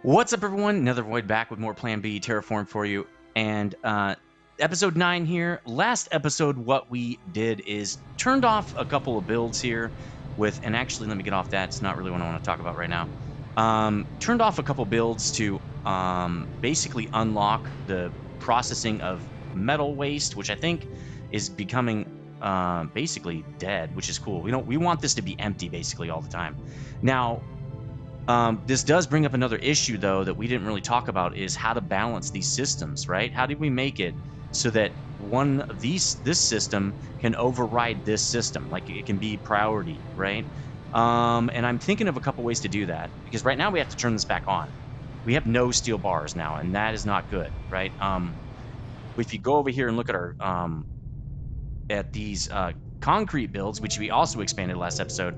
What's up, everyone? Another Void back with more Plan B Terraform for you. And episode 9 here. Last episode, what we did is turned off a couple of builds here with, and actually, let me get off that. It's not really what I want to talk about right now. Turned off a couple builds to basically unlock the processing of metal waste, which I think is becoming basically dead, which is cool. We want this to be empty basically all the time. Now, this does bring up another issue, though, that we didn't really talk about, is how to balance these systems, right? How do we make it so that this system can override this system, like it can be priority, right? And I'm thinking of a couple ways to do that, because right now we have to turn this back on. We have no steel bars now, and that is not good, right? If you go over here and look at our at these concrete builds, which we also expanded last episode,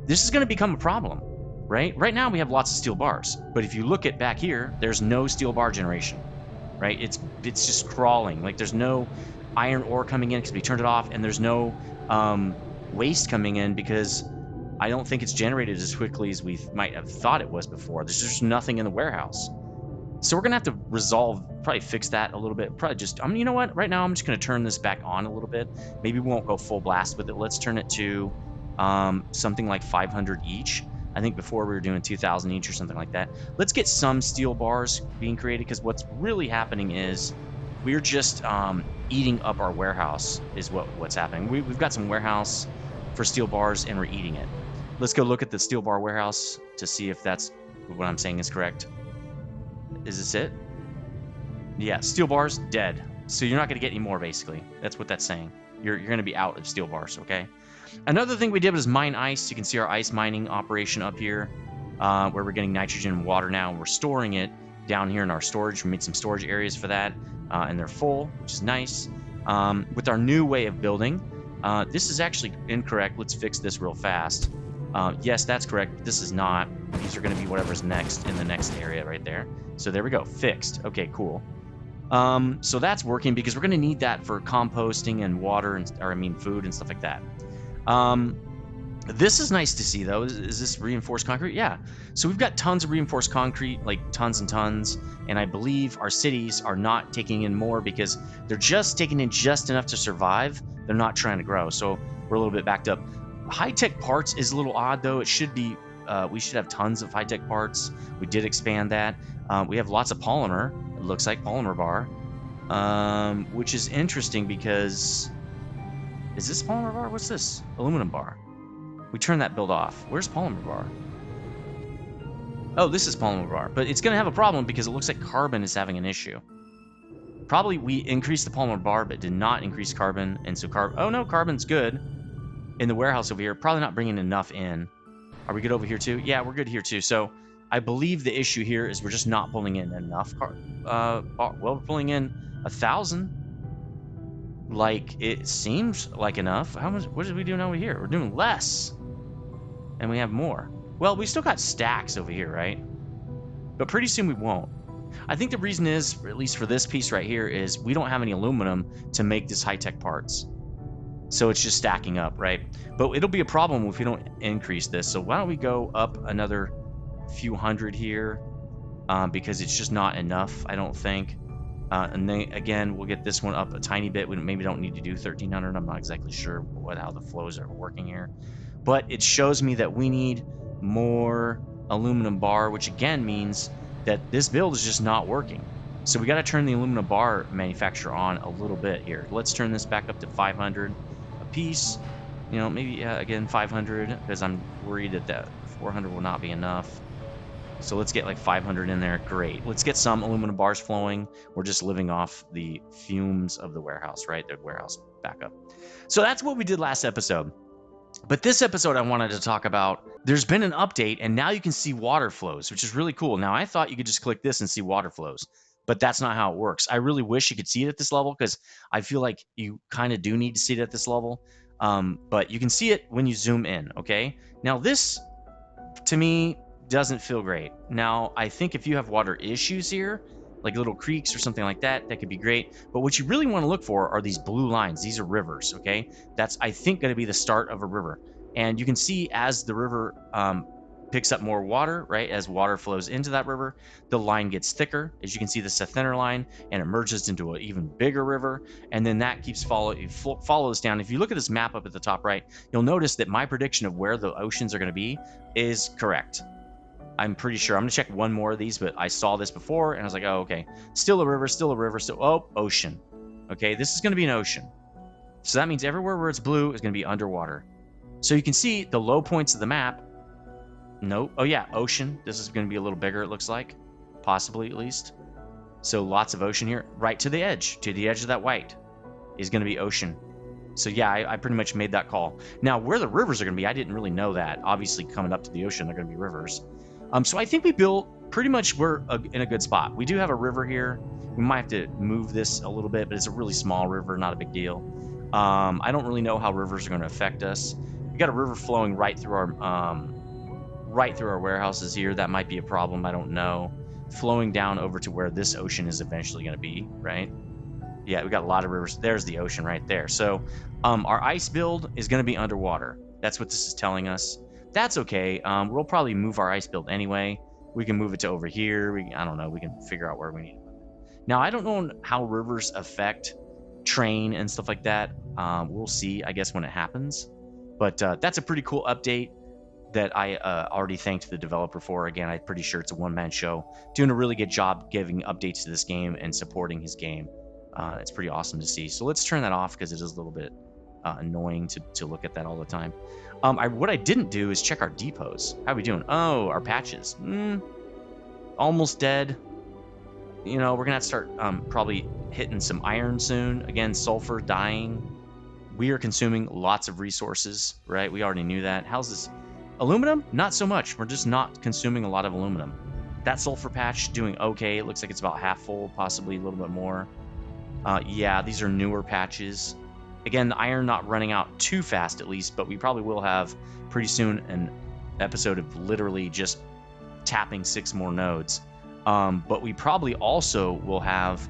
this is going to become a problem. Right now we have lots of steel bars, but if you look at back here, there's no steel bar generation, right? It's just crawling. Like, there's no iron ore coming in because we turned it off, and there's no waste coming in because I don't think it's generated as quickly as we might have thought it was before. There's just nothing in the warehouse. So we're gonna have to probably fix that a little bit. Probably just, you know what? Right now I'm just gonna turn this back on a little bit. Maybe we won't go full blast with it. Let's turn it to something like 500 each. I think before we were doing 2,000 each or something like that. Let's get some steel bars being created, because what's really happening is we're just eating up our warehouse is what's happening. We've got some warehouse for steel bars, and we're eating it. Let's go look at the steel bar warehouse to see if that's what I'm saying is correct. Is this it? Yeah, steel bars, dead. So you're not going to get any more, basically. That's what that's saying. You're going to be out of steel bars, okay? Another thing we did was mine ice. You can see our ice mining operation up here, where we're getting nitrogen and water now, and we're storing it down here in our storage. We made some storage areas for that, and they're full, which is nice. With our new way of building, this is actually incorrect. Let's fix this real fast. Yes, that's correct. This is not. These are going to be whatever's next in the next area right there. So there we go. Fixed. Okay, cool. So that's working, because we're going to need that for composting and water, food and stuff like that. This is nice to see, though. Is this reinforced concrete? Yeah. So we've got tons of reinforced concrete, like tons and tons. And I believe our cities are not taking in more because they're just taking in just enough to survive. They're not trying to grow. So we're a little bit backed up. High-tech parts is a little odd, though. It should be, we should have tons of high-tech parts. We did expand that. We have lots of polymer. It looks like polymer bar, which is interesting because... Is this polymer bar? What's this? Aluminum bar. We turned that build off. Where's polymer bar? Oh, this is polymer bar. But it's going to have a problem because it looks like carbon is having an issue. Probably we increased the polymer bar but did not increase carbon. And so oh no, carbon's good in the warehouse over here. Probably not bringing enough in. Are we good over here too? Yeah, we're good here too. So I believe the issue here is we're just not pulling in enough well, we're pulling in 1,000. Like, it seems like enough. How much? What did we do over here? We're doing less, and we have more. Well, we still got stacks over here, right? But pretty soon we won't. I think the reason is, at least for this piece right here, is we don't have any aluminum to make this high-tech parts. So it's just stacking up, right? But it'll be a problem if we don't increase this. So why don't we go up another few hundred here, because it's just not enough, I don't think. And then again, we'll get this one up a tiny bit. We maybe don't need to do 1,300. I'm not exactly sure how the flows are working here, but it shows me that we need more aluminum bar, which again means that this build is just not working. So we got to turn the aluminum bar manufacturer on a little bit here. Let's turn this back up to 500 a piece. You know, maybe again 500, because I'm worried that 400 will not be enough. So let's get like 500 in there. Great. Let's get some aluminum bars flowing. We're just living off the fumes of the warehouse, right? The warehouse backup. So that's what we did last episode. But this episode I wanted to talk about, there's been an update, and now you can see water flows, which is really cool. Now, I thought you could just click this and see water flows, but that's not how it works. I really wish you could see it at this level, because I feel like you kind of do need to see it at this level. But you can see it when you zoom in, okay? Now, this, to me, doesn't feel great. Now, I think if you have water issues here, like little creeks or something like that, that could be great. But what you really want to look for are these blue lines. These are rivers, okay? That's, I think, going to be the start of a river. And you can see as the river picks up more water, right? As water flows into that river, the line gets thicker. As you can see, this is a thinner line, and it merges into an even bigger river. And then that keeps follows down. If you look at this map up at the top right, you'll notice that my prediction of where the oceans are going to be is correct. I'm pretty sure. I'm going to check one more of these, but I saw this before, and I was like, oh, okay. Still a river, still a river, still... Oh, ocean. Okay, this is going to be an ocean. So that means everywhere where it's blue is going to be underwater. So you can see the low points of the map. Nope. Oh, yeah, ocean. This is going to be a little bigger, it looks like. Possibly, at least. So lots of ocean here. Right to the edge of that white is going to be ocean. So yeah, I pretty much made that call. Now, where the rivers are going to be, I didn't really know that. Obviously, coming up to the ocean, they're going to be rivers. So I think we built pretty much, we're in a good spot. We do have a river here. We might have to move this a little bit, but it's a really small river, not a big deal. I don't really know how rivers are going to affect us. We got a river flowing right through our warehouses here. That might be a problem. I don't know. Flowing down over to where this ocean is eventually going to be, right? Yeah, we got a lot of rivers. There's the ocean right there. So our ice build is going to be underwater. That's what this is telling us. That's okay. We'll probably move our ice build anyway. We can move it to over here. I don't know. We can figure out where we need to move it. Now, I don't know how rivers affect train and stuff like that. We'll see, I guess, when it happens. But that's a pretty cool update that I already thanked the developer for. Again, I'm pretty sure it's a one-man show. Doing a really good job giving updates to this game and supporting his game. It's pretty awesome to see. So let's turn that off because it is a little bit annoying to look at that all the time. What I didn't do is check our depots. How are we doing? Oh, our patches. Almost dead. You know, we're going to have to start probably hitting some iron soon. Again, sulfur dying. We are consuming lots of resources, right? We already knew that. How's this? Aluminum? Not so much. We're just not consuming a lot of aluminum. That sulfur patch doing okay. It looks like it's about half full, possibly a little bit more. Yeah, these are newer patches. Again, the iron not running out too fast at least, but we probably will have pretty soon an episode of literally just tapping 6 more nodes. But we probably also will have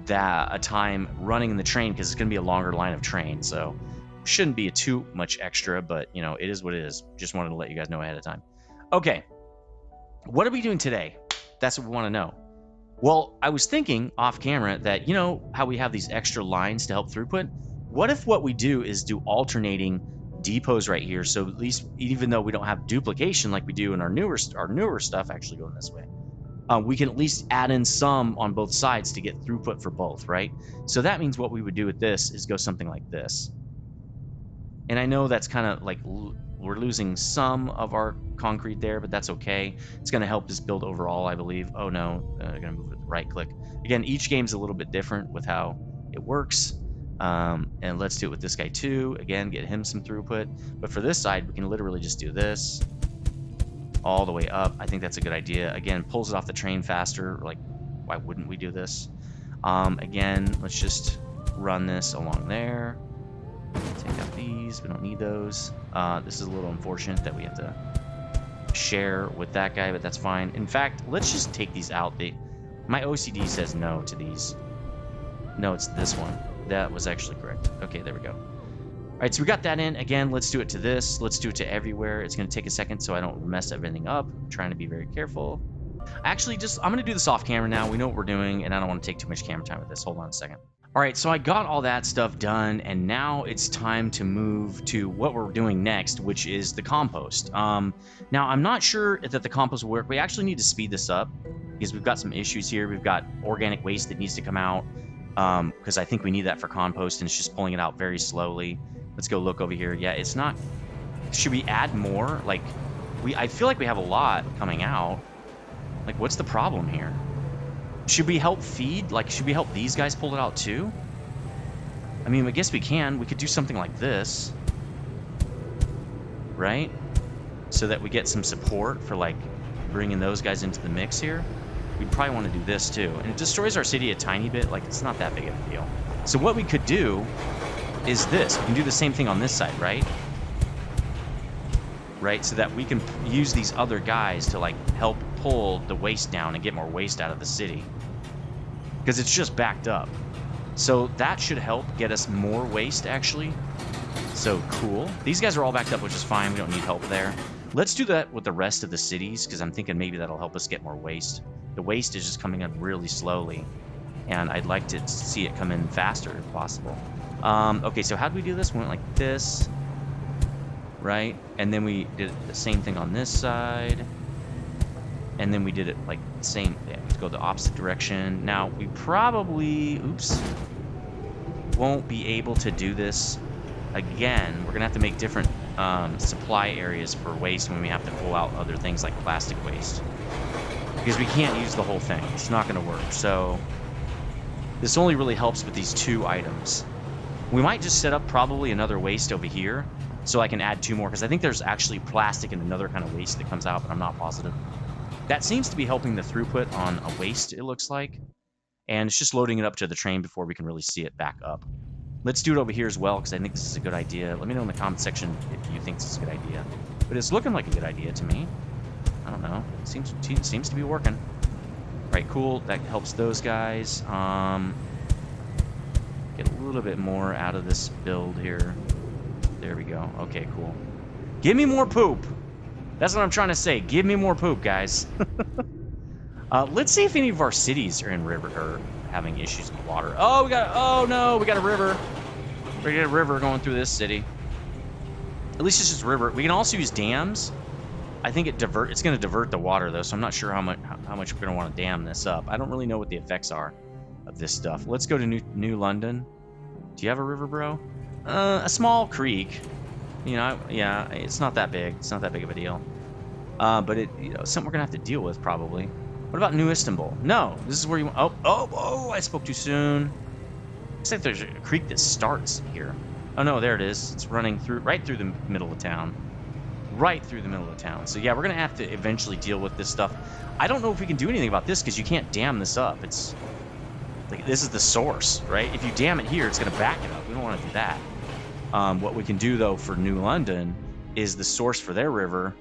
a time running in the train because it's going to be a longer line of train. So shouldn't be too much extra, but you know, it is what it is. Just wanted to let you guys know ahead of time. Okay, what are we doing today? That's what we want to know. Well, I was thinking off camera that, you know how we have these extra lines to help throughput? What if what we do is do alternating depots right here? So at least, even though we don't have duplication like we do in our newer stuff, actually going this way, we can at least add in some on both sides to get throughput for both, right? So that means what we would do with this is go something like this. And I know that's kind of like we're losing some of our concrete there, but that's okay. It's going to help this build overall, I believe. Oh no, I'm going to move it with the right click. Again, each game's a little bit different with how it works. And let's do it with this guy too. Again, get him some throughput. But for this side, we can literally just do this all the way up. I think that's a good idea. Again, pulls it off the train faster. Like, why wouldn't we do this? Again, let's just run this along there. Take out these. We don't need those. This is a little unfortunate that we have to share with that guy, but that's fine. In fact, let's just take these out. My OCD says no to these. No, it's this one. That was actually correct. Okay, there we go. All right, so we got that in. Again, let's do it to this. Let's do it to everywhere. It's going to take a second so I don't mess everything up. I'm trying to be very careful. Actually, I'm going to do this off camera now. We know what we're doing, and I don't want to take too much camera time with this. Hold on a second. All right, so I got all that stuff done, and now it's time to move to what we're doing next, which is the compost. Now, I'm not sure that the compost will work. We actually need to speed this up because we've got some issues here. We've got organic waste that needs to come out because I think we need that for compost, and it's just pulling it out very slowly. Let's go look over here. Yeah, it's not... Should we add more? Like, I feel like we have a lot coming out. Like, what's the problem here? Should we help feed? Like, should we help these guys pull it out too? I mean, I guess we can. We could do something like this. Right? So that we get some support for, like, bringing those guys into the mix here. We'd probably want to do this too. And it destroys our city a tiny bit. Like, it's not that big of a deal. So what we could do is this. We can do the same thing on this side, right? Right? So that we can use these other guys to, like, help pull the waste down and get more waste out of the city. Because it's just backed up. So that should help get us more waste, actually. So cool. These guys are all backed up, which is fine. We don't need help there. Let's do that with the rest of the cities, because I'm thinking maybe that'll help us get more waste. The waste is just coming in really slowly, and I'd like to see it come in faster if possible. Okay, so how do we do this? We went like this, right? And then we did the same thing on this side. And then we did it like the same, yeah, let's go the opposite direction. Now, we probably, oops, won't be able to do this again. We're gonna have to make different supply areas for waste when we have to pull out other things like plastic waste. Because we can't use the whole thing. It's not gonna work. So this only really helps with these 2 items. We might just set up probably another waste over here so I can add 2 more, because I think there's actually plastic and another kind of waste that comes out, but I'm not positive. That seems to be helping the throughput on a waste, it looks like. And it's just loading it up to the train before we can really see it back up. Let's do it over here as well, because I think this is a good idea. Let me know in the comment section if you think this is a good idea. But it's looking like a good idea to me. I don't know. It seems to be working. All right, cool. That helps those guys. Get a little bit more out of this build here. There we go. Okay, cool. Give me more poop. That's what I'm trying to say. Give me more poop, guys. Let's see if any of our cities are in river or having issues with water. Oh, oh no, we got a river. We got a river going through this city. At least it's just a river. We can also use dams. I think it's going to divert the water though, so I'm not sure how much we're going to want to dam this up. I don't really know what the effects are of this stuff. Let's go to New London. Do you have a river, bro? A small creek. You know, yeah, it's not that big. It's not that big of a deal. But something we're gonna have to deal with probably. What about New Istanbul? No, this is where you. Oh! I spoke too soon. Looks like there's a creek that starts here. Oh no, there it is. It's running right through the middle of town. Right through the middle of town. So yeah, we're gonna have to eventually deal with this stuff. I don't know if we can do anything about this because you can't dam this up. It's like this is the source, right? If you dam it here, it's gonna back it up. We don't want to do that. What we can do, though, for New London is the source for their river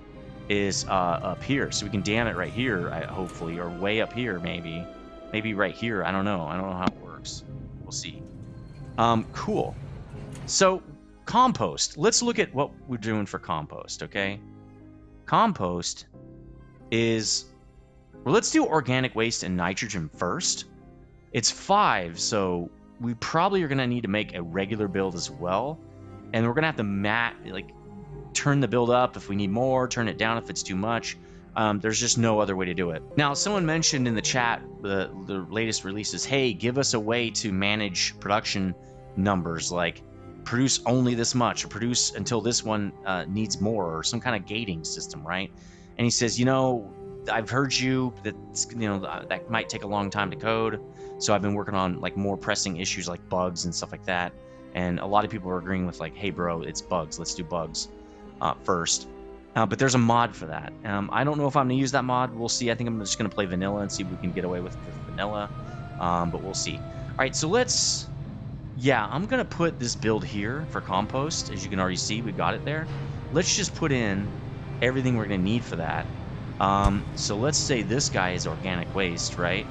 is up here. So we can dam it right here, hopefully, or way up here, maybe. Maybe right here. I don't know. I don't know how it works. We'll see. Cool. So, compost. Let's look at what we're doing for compost, okay? Compost is... Well, let's do organic waste and nitrogen first. It's 5, so we probably are going to need to make a regular build as well. And we're going to have to turn the build up if we need more, turn it down if it's too much. There's just no other way to do it. Now, someone mentioned in the chat, the latest releases, hey, give us a way to manage production numbers, like produce only this much, or produce until this one needs more, or some kind of gating system, right? And he says, I've heard you that, that might take a long time to code. So I've been working on like more pressing issues like bugs and stuff like that. And a lot of people are agreeing with like, hey, bro, it's bugs. Let's do bugs first. But there's a mod for that. I don't know if I'm going to use that mod. We'll see. I think I'm just going to play vanilla and see if we can get away with vanilla. But we'll see. All right, so let's... Yeah, I'm going to put this build here for compost. As you can already see, we've got it there. Let's just put in everything we're going to need for that. So let's say this guy is organic waste, right?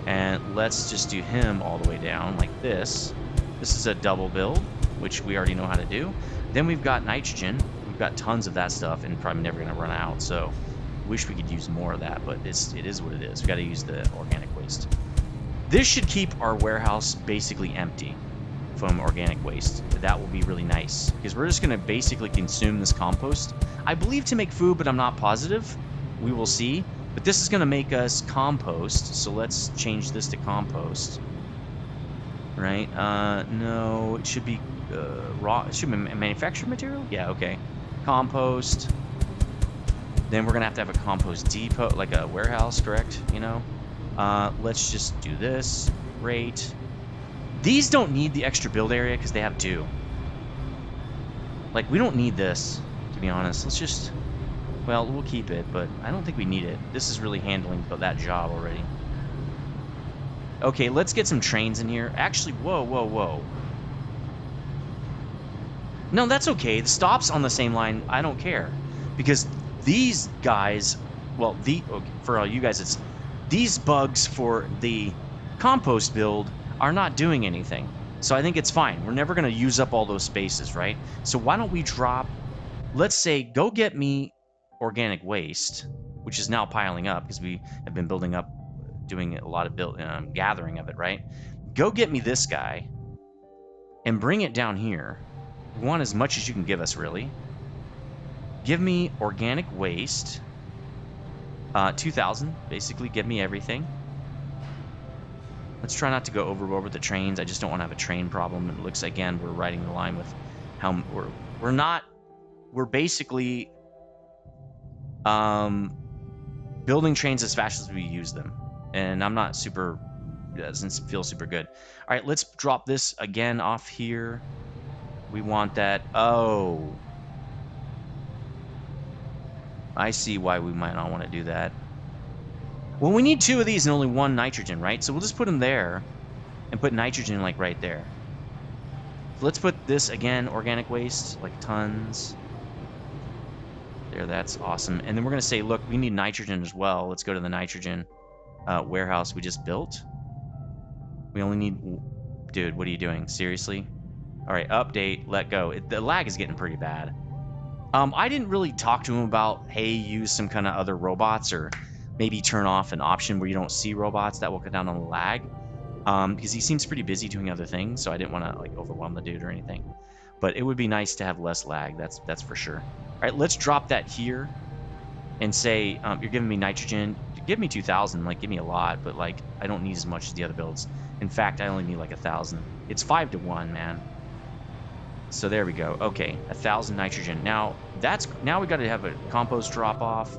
And let's just do him all the way down like this. This is a double build, which we already know how to do. Then we've got nitrogen. We've got tons of that stuff and probably never going to run out. So wish we could use more of that, but it is what it is. We got to use the organic waste. This should keep our warehouse basically empty from organic waste. That will be really nice because we're just going to basically consume this compost. I believe to make food, but I'm not positive. We will see. But this is going to make us compost. So let's change this to compost. Right? No, it should be raw. It should be manufactured material? Yeah, okay. Compost. Then we're going to have a compost depot, like a warehouse, correct? Let's just do this. Great. These don't need the extra build area because they have dew. Like, we don't need this, to be honest. Let's just... Well, we'll keep it, but I don't think we need it. This is really handling that job already. Okay, let's get some trains in here. Actually, whoa. No, that's okay. The stops on the same line, I don't care. Because these guys... Well, for all you guys, it's... These bugs for the compost build are not doing anything. So I think it's fine. We're never going to use up all those spaces, right? So why don't we drop let's say go get me organic waste, which is now piling up because we have been building up, doing a lot of gathering of it, right? Go get me this guy and bring it down here. We want as much as you can give us, really. Give me organic waste. 2,000, basically. Give me everything. Let's try not to go overboard with the trains. I just don't want to have a train problem. It looks, again, we're riding the line with how we're basically building trains as fast as we use them. And I'm not super, doesn't feel super good. All right, let's drop this again off here. We want that. Oh, I see why we might not want to do that. Well, we need 2 of these and only 1 nitrogen, right? So we'll just put them there and put nitrogen like right there. So let's put this again, organic waste, like tons. There, that's awesome. And then we're going to say, look, we need nitrogen as well. Let's go to the nitrogen warehouse we just built. We only need... Dude, what are you doing? Seriously? All right, update, let go. The lag is getting pretty bad. I didn't really talk to him about, hey, use some kind of other robots, or maybe turn off an option where you don't see robots. That will cut down on the lag. Because he seems pretty busy doing other things, so I didn't want to like overwhelm the dude or anything. But it would be nice to have less lag, that's for sure. All right, let's drop that here and say, you're giving me nitrogen. Give me 2,000, like give me a lot, but like I don't need as much as the other builds. In fact, I only need like 1,000. It's 5 to 1, man. So there we go. Okay, 1,000 nitrogen. Now we got to have a compost drop off,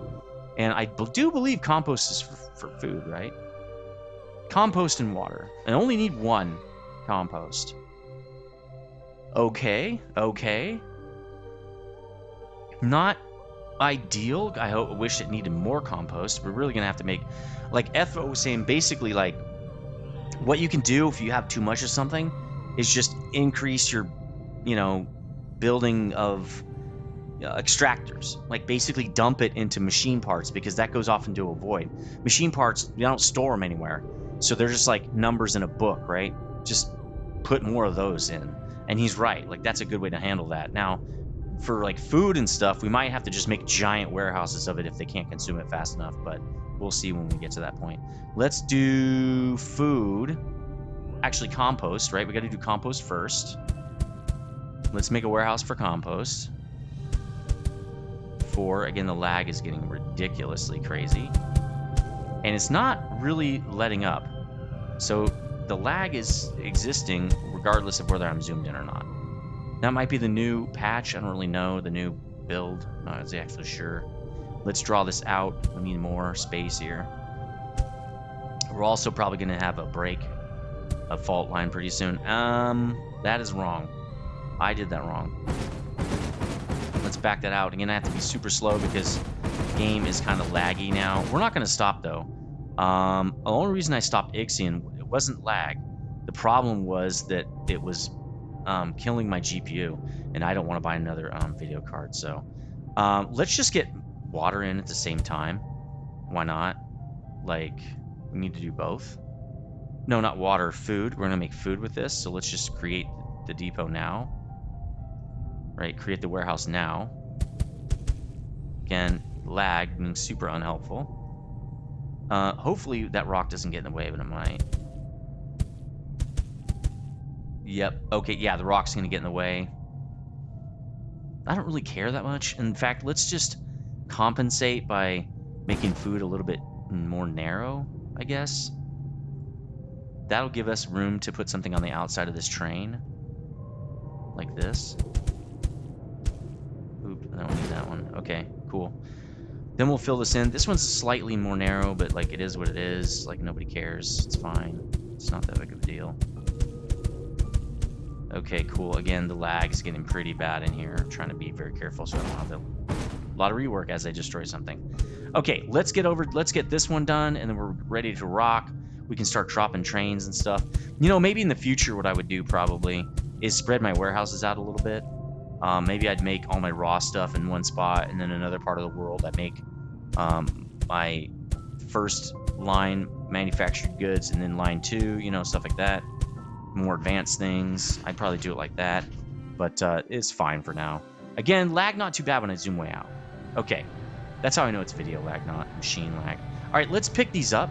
and I do believe compost is for food, right? Compost and water. I only need 1 compost. Okay. Not ideal. I wish it needed more compost. We're really gonna have to make, like FO was saying, basically like what you can do if you have too much of something is just increase your, building of extractors. Like basically dump it into machine parts, because that goes off into a void. Machine parts, you don't store them anywhere, so they're just like numbers in a book, right? Just put more of those in. And he's right, like that's a good way to handle that. Now for like food and stuff, we might have to just make giant warehouses of it if they can't consume it fast enough, but we'll see when we get to that point. Let's do food. Actually, compost, right? We got to do compost first. Let's make a warehouse for compost. Again, the lag is getting ridiculously crazy, and it's not really letting up. So the lag is existing regardless of whether I'm zoomed in or not. That might be the new patch. I don't really know. The new build. I'm not exactly sure. Let's draw this out. We need more space here. We're also probably going to have a fault line pretty soon. That is wrong. I did that wrong. Let's back that out. Again, I have to be super slow because the game is kind of laggy now. We're not going to stop, though. The only reason I stopped Ixion, it wasn't lag. The problem was that it was killing my GPU, and I don't want to buy another video card. So let's just get water in at the same time. Why not? Like, we need to do both. No, not water, food. We're going to make food with this, so let's just create the depot now. Right, create the warehouse now. Again, lag being super unhelpful. Hopefully that rock doesn't get in the way, but it might. Yep, okay, yeah, the rock's gonna get in the way. I don't really care that much. In fact, let's just compensate by making food a little bit more narrow, I guess. That'll give us room to put something on the outside of this train. Like this. I don't need that one. Okay, cool. Then we'll fill this in. This one's slightly more narrow, but like it is what it is. Like nobody cares. It's fine. It's not that big of a deal. Okay, cool. Again, the lag is getting pretty bad in here. I'm trying to be very careful so I don't have a lot of rework as I destroy something. Okay, let's get this one done, and then we're ready to rock. We can start dropping trains and stuff. Maybe in the future what I would do probably is spread my warehouses out a little bit. Maybe I'd make all my raw stuff in one spot, and then another part of the world I'd make my first line manufactured goods, and then line 2, stuff like that. More advanced things. I'd probably do it like that, but it's fine for now. Again, lag not too bad when I zoom way out. Okay, that's how I know it's video lag, not machine lag. All right, let's pick these up.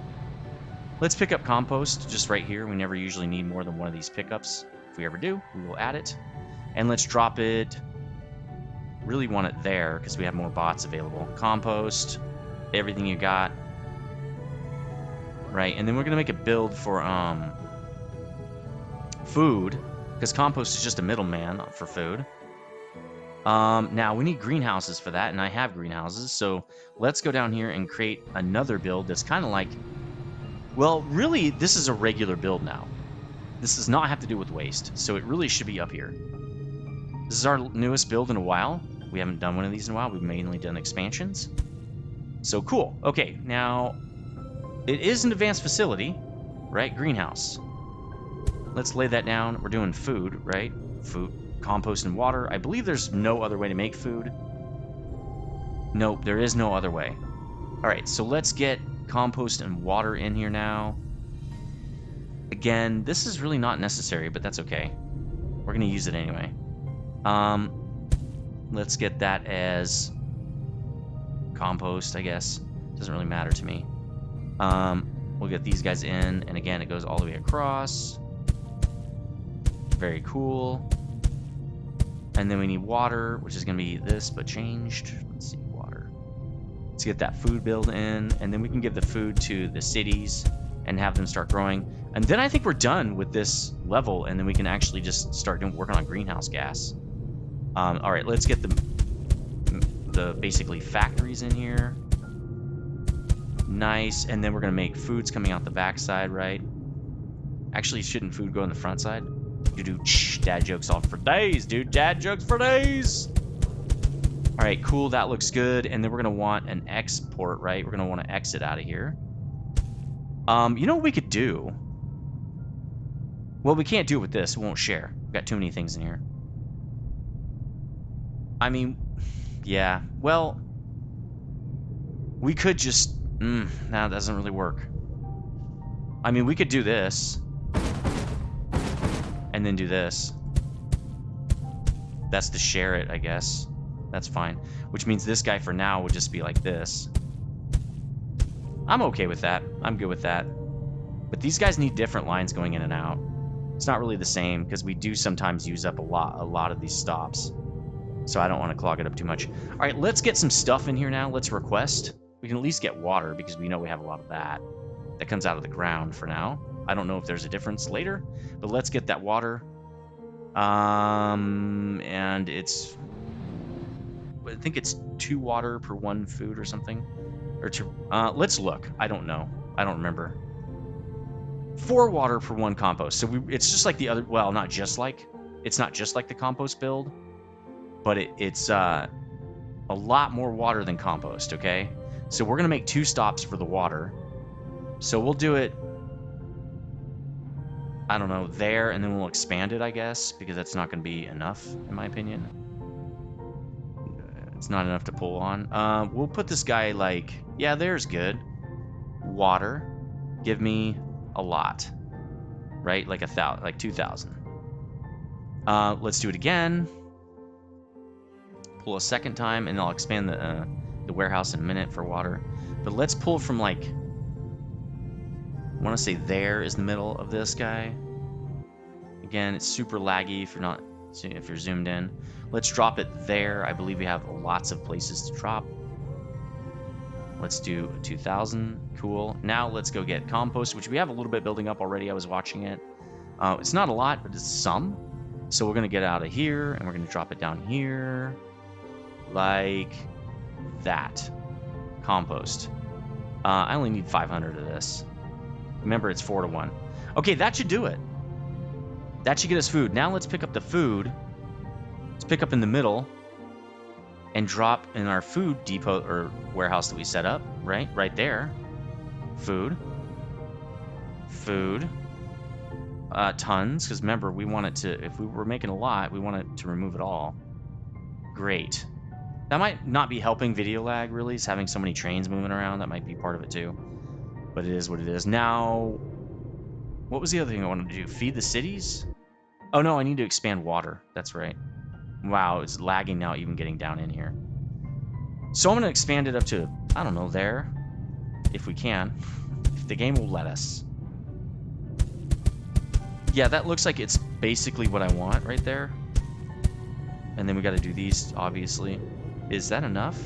Let's pick up compost just right here. We never usually need more than one of these pickups. If we ever do, we will add it. And let's drop it. Really want it there because we have more bots available. Compost, everything you got. Right, and then we're gonna make a build for food, because compost is just a middleman for food. Now we need greenhouses for that, and I have greenhouses, so let's go down here and create another build that's kind of like, well, really, this is a regular build now. This does not have to do with waste, so it really should be up here. This is our newest build in a while. We haven't done one of these in a while. We've mainly done expansions. So cool. Okay, now it is an advanced facility, right? Greenhouse. Let's lay that down. We're doing food, right? Food, compost, and water. I believe there's no other way to make food. Nope, there is no other way. All right, so let's get compost and water in here now. Again, this is really not necessary, but that's okay. We're gonna use it anyway. Let's get that as compost, I guess. Doesn't really matter to me. We'll get these guys in, and again, it goes all the way across. Very cool. And then we need water, which is going to be this, but changed. Let's see, water. Let's get that food build in, and then we can give the food to the cities and have them start growing. And then I think we're done with this level, and then we can actually just start working on greenhouse gas. All right, let's get the basically factories in here. Nice, and then we're going to make foods coming out the backside, right? Actually, shouldn't food go on the front side? Dad jokes all for days, dude. Dad jokes for days. All right, cool. That looks good. And then we're going to want an export, right? We're going to want to exit out of here. You know what we could do? Well, we can't do it with this. It won't share. We've got too many things in here. I mean, yeah. Well, we could just... no, that doesn't really work. I mean, we could do this. And then do this. That's to share it, I guess. That's fine. Which means this guy for now would just be like this. I'm okay with that. I'm good with that. But these guys need different lines going in and out. It's not really the same because we do sometimes use up a lot of these stops. So I don't want to clog it up too much. All right, let's get some stuff in here now. Let's request. We can at least get water because we know we have a lot of that. That comes out of the ground for now. I don't know if there's a difference later, but let's get that water. And it's, I think it's 2 water per 1 food or something. Or 2, let's look. I don't know. I don't remember. 4 water per 1 compost. So it's just like the other, well, not just like, it's not just like the compost build, but it's a lot more water than compost, okay? So we're going to make 2 stops for the water. So we'll do it, I don't know, there, and then we'll expand it, I guess, because that's not going to be enough, in my opinion. It's not enough to pull on. We'll put this guy like, yeah, there's good. Water, give me a lot, right? Like 1,000, like 2,000. Let's do it again. Pull a second time, and I'll expand the warehouse in a minute for water. But let's pull from like, I want to say there is the middle of this guy. Again, it's super laggy if you're zoomed in. Let's drop it there. I believe we have lots of places to drop. Let's do 2,000. Cool. Now let's go get compost, which we have a little bit building up already. I was watching it. It's not a lot, but it's some. So we're going to get out of here, and we're going to drop it down here. Like that. Compost. I only need 500 of this. Remember, it's 4 to 1. Okay, that should do it. That should get us food. Now let's pick up the food. Let's pick up in the middle and drop in our food depot or warehouse that we set up, right? Right there. Food. Food. Tons, because remember, we want it to, if we were making a lot, we want it to remove it all. Great. That might not be helping video lag, really, is having so many trains moving around. That might be part of it, too. But it is what it is. Now, what was the other thing I wanted to do? Feed the cities? Oh, no, I need to expand water. That's right. Wow, it's lagging now even getting down in here. So I'm going to expand it up to, I don't know, there. If we can. If the game will let us. Yeah, that looks like it's basically what I want right there. And then we got to do these, obviously. Is that enough?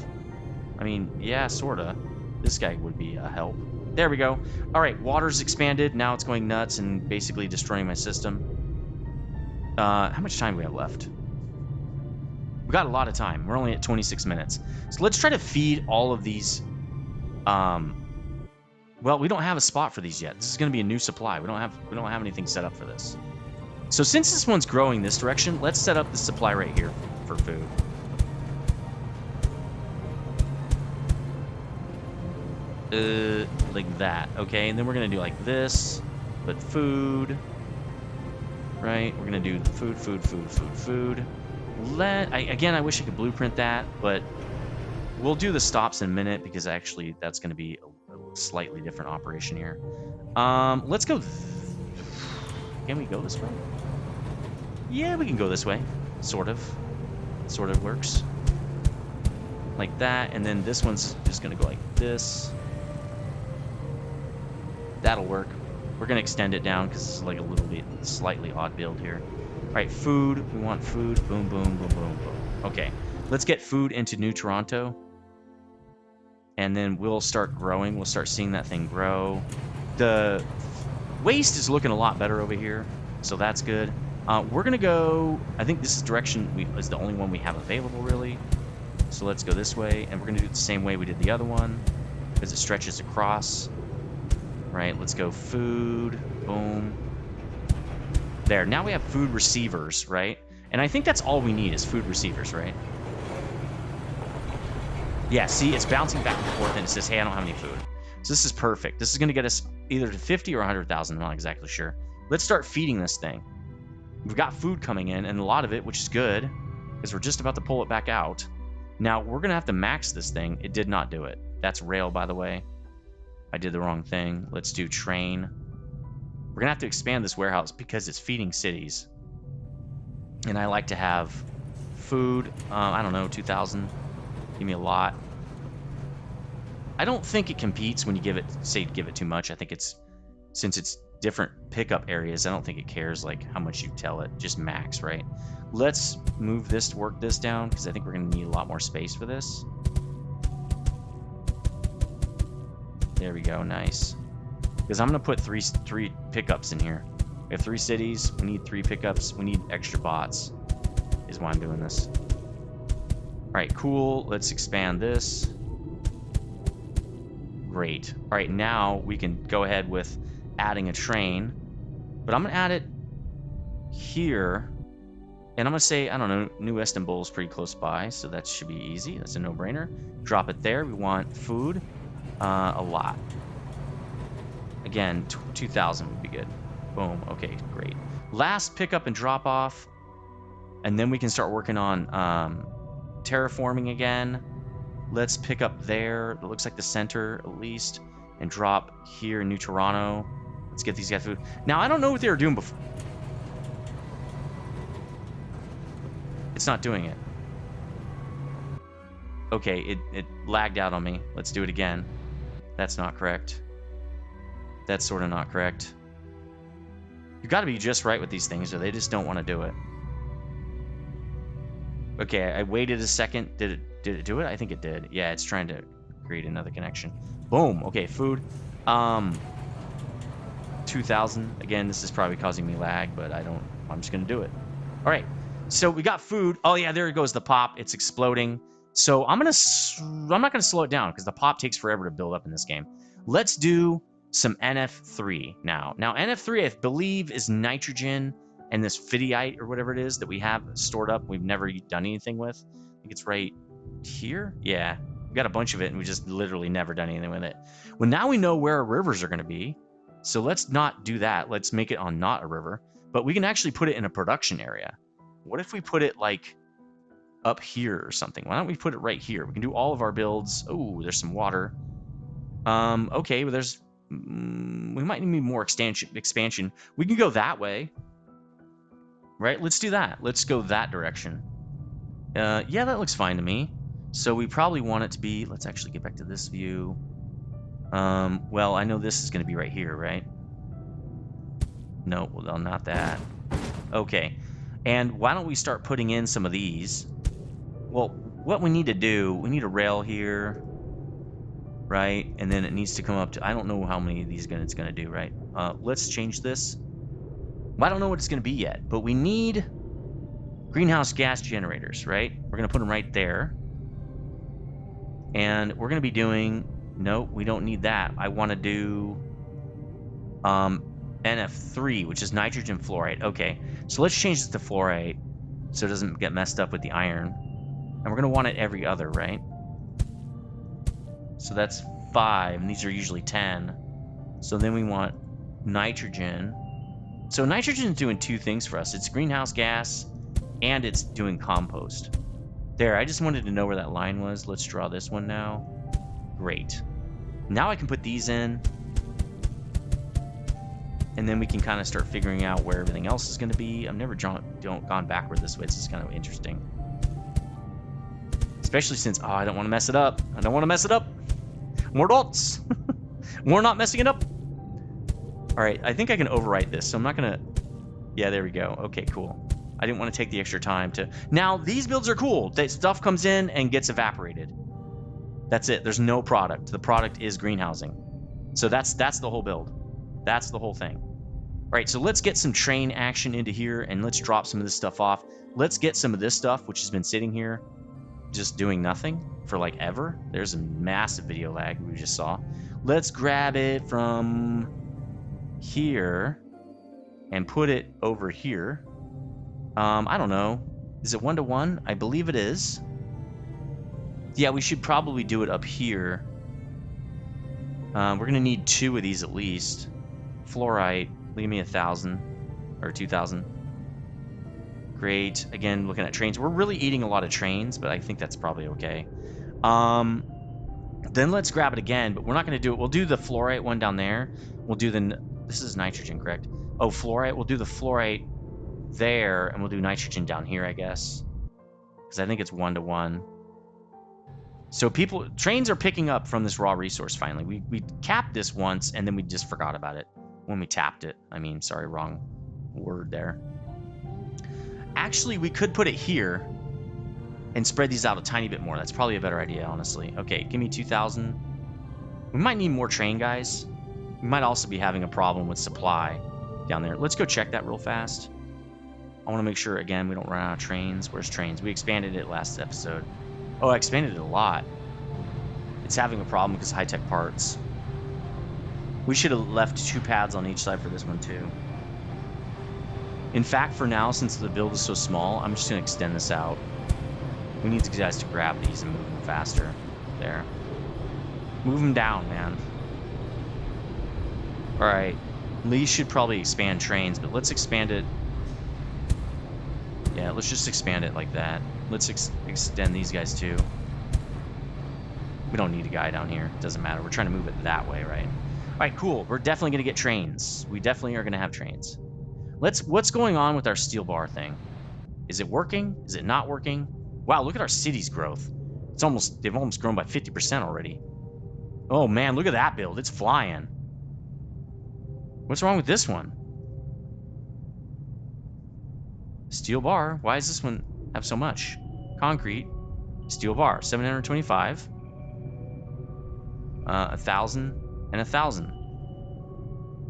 I mean, yeah, sorta. This guy would be a help. There we go. All right, water's expanded. Now it's going nuts and basically destroying my system. How much time do we have left? We got a lot of time. We're only at 26 minutes. So let's try to feed all of these. Well, we don't have a spot for these yet. This is going to be a new supply. We don't have anything set up for this. So since this one's growing this direction, let's set up the supply right here for food. Like that, okay? And then we're gonna do like this, but food, right? We're gonna do food. Again, I wish I could blueprint that, but we'll do the stops in a minute because actually that's gonna be a slightly different operation here. Let's go. Can we go this way? Yeah, we can go this way. Sort of works. Like that, and then this one's just gonna go like this. That'll work. We're gonna extend it down because it's like a little bit slightly odd build here. All right, food. We want food. Boom, boom, boom, boom, boom. Okay, let's get food into New Toronto, and then we'll start growing. We'll start seeing that thing grow. The waste is looking a lot better over here, so that's good. We're gonna go. I think this is direction is the only one we have available, really. So let's go this way, and we're gonna do it the same way we did the other one because it stretches across. Right, let's go food, boom. There, now we have food receivers, right? And I think that's all we need is food receivers, right? Yeah, see, it's bouncing back and forth, and it says, hey, I don't have any food. So this is perfect. This is going to get us either to 50 or 100,000, I'm not exactly sure. Let's start feeding this thing. We've got food coming in, and a lot of it, which is good, because we're just about to pull it back out. Now, we're going to have to max this thing. It did not do it. That's rail, by the way. I did the wrong thing. Let's do train. We're going to have to expand this warehouse because it's feeding cities. And I like to have food. I don't know, 2,000. Give me a lot. I don't think it competes when you give it too much. I think since it's different pickup areas, I don't think it cares like how much you tell it. Just max, right? Let's move this, work this down, because I think we're going to need a lot more space for this. There we go, nice. Because I'm going to put three pickups in here. We have 3 cities, we need 3 pickups, we need extra bots, is why I'm doing this. Alright, cool, let's expand this. Great. Alright, now we can go ahead with adding a train. But I'm going to add it here. And I'm going to say, I don't know, New Istanbul is pretty close by, so that should be easy. That's a no-brainer. Drop it there. We want food. A lot. Again, 2,000 would be good. Boom. Okay, great. Last pickup and drop off. And then we can start working on terraforming again. Let's pick up there. It looks like the center, at least. And drop here in New Toronto. Let's get these guys food. Now, I don't know what they were doing before. It's not doing it. Okay, it lagged out on me. Let's do it again. That's not correct. That's sort of not correct. You got to be just right with these things, or they just don't want to do it. Okay, I waited a second. Did it do it? I think it did. Yeah, it's trying to create another connection. Boom. Okay, food. 2,000. Again, this is probably causing me lag, but I'm just gonna do it. All right. So we got food. Oh yeah, there goes the pop. It's exploding. So I'm not gonna slow it down because the pop takes forever to build up in this game. Let's do some NF3 now. Now NF3, I believe, is nitrogen and this phytite or whatever it is that we have stored up. We've never done anything with. I think it's right here. Yeah, we got a bunch of it and we just literally never done anything with it. Well, now we know where our rivers are gonna be. So let's not do that. Let's make it on not a river, but we can actually put it in a production area. What if we put it like up here or something? Why don't we put it right here? We can do all of our builds. Oh, there's some water. Okay, well, we might need more expansion. We can go that way, right? Let's do that. Let's go that direction. Yeah, that looks fine to me. So we probably want it to be, let's actually get back to this view. Well, I know this is going to be right here, right? No, well, not that. Okay. And why don't we start putting in some of these? Well, what we need to do, we need a rail here, right? And then it needs to come up to, I don't know how many of these it's going to do, right? Let's change this. Well, I don't know what it's going to be yet, but we need greenhouse gas generators, right? We're going to put them right there. And we're going to be doing, nope, we don't need that. I want to do NF3, which is nitrogen fluoride. Okay, so let's change this to fluoride so it doesn't get messed up with the iron. And we're going to want it every other, right? So that's 5, and these are usually 10. So then we want nitrogen. So nitrogen is doing 2 things for us. It's greenhouse gas, and it's doing compost. There, I just wanted to know where that line was. Let's draw this one now. Great. Now I can put these in. And then we can kind of start figuring out where everything else is going to be. I've never gone backward this way. This is kind of interesting. Especially since, I don't want to mess it up. I don't want to mess it up. More dots. More not messing it up. All right, I think I can overwrite this. So I'm not going to... Yeah, there we go. Okay, cool. I didn't want to take the extra time to... Now, these builds are cool. That stuff comes in and gets evaporated. That's it. There's no product. The product is greenhousing. So that's the whole build. That's the whole thing. All right, so let's get some train action into here, and let's drop some of this stuff off. Let's get some of this stuff, which has been sitting here, just doing nothing for like ever. There's a massive video lag we just saw. Let's grab it from here and put it over here. I don't know. Is it 1-to-1? I believe it is. Yeah, we should probably do it up here. We're going to need 2 of these at least. Fluorite, leave me 1,000 or 2,000. Great. Again, looking at trains. We're really eating a lot of trains, but I think that's probably okay. Then let's grab it again, but we're not going to do it. We'll do the fluorite one down there. We'll do the... This is nitrogen, correct? Oh, fluorite. We'll do the fluorite there, and we'll do nitrogen down here, I guess. Because I think it's 1-to-1. So trains are picking up from this raw resource finally. We capped this once, and then we just forgot about it. When we tapped it. I mean, sorry, wrong word there. Actually, we could put it here and spread these out a tiny bit more. That's probably a better idea, honestly. Okay, give me 2,000. We might need more train guys. We might also be having a problem with supply down there. Let's go check that real fast. I want to make sure, again, we don't run out of trains. Where's trains? We expanded it last episode. Oh, I expanded it a lot. It's having a problem because high-tech parts. We should have left 2 paths on each side for this one, too. In fact, for now, since the build is so small, I'm just going to extend this out. We need these guys to grab these and move them faster. There. Move them down, man. Alright. Lee should probably expand trains, but let's expand it. Yeah, let's just expand it like that. Let's extend these guys, too. We don't need a guy down here. It doesn't matter. We're trying to move it that way, right? All right, cool. We're definitely going to get trains. We definitely are going to have trains. What's going on with our steel bar thing? Is it working? Is it not working? Wow, look at our city's growth. They've almost grown by 50% already. Oh man, look at that build. It's flying. What's wrong with this one? Steel bar. Why does this one have so much? Concrete. Steel bar. 725. 1,000. And 1,000.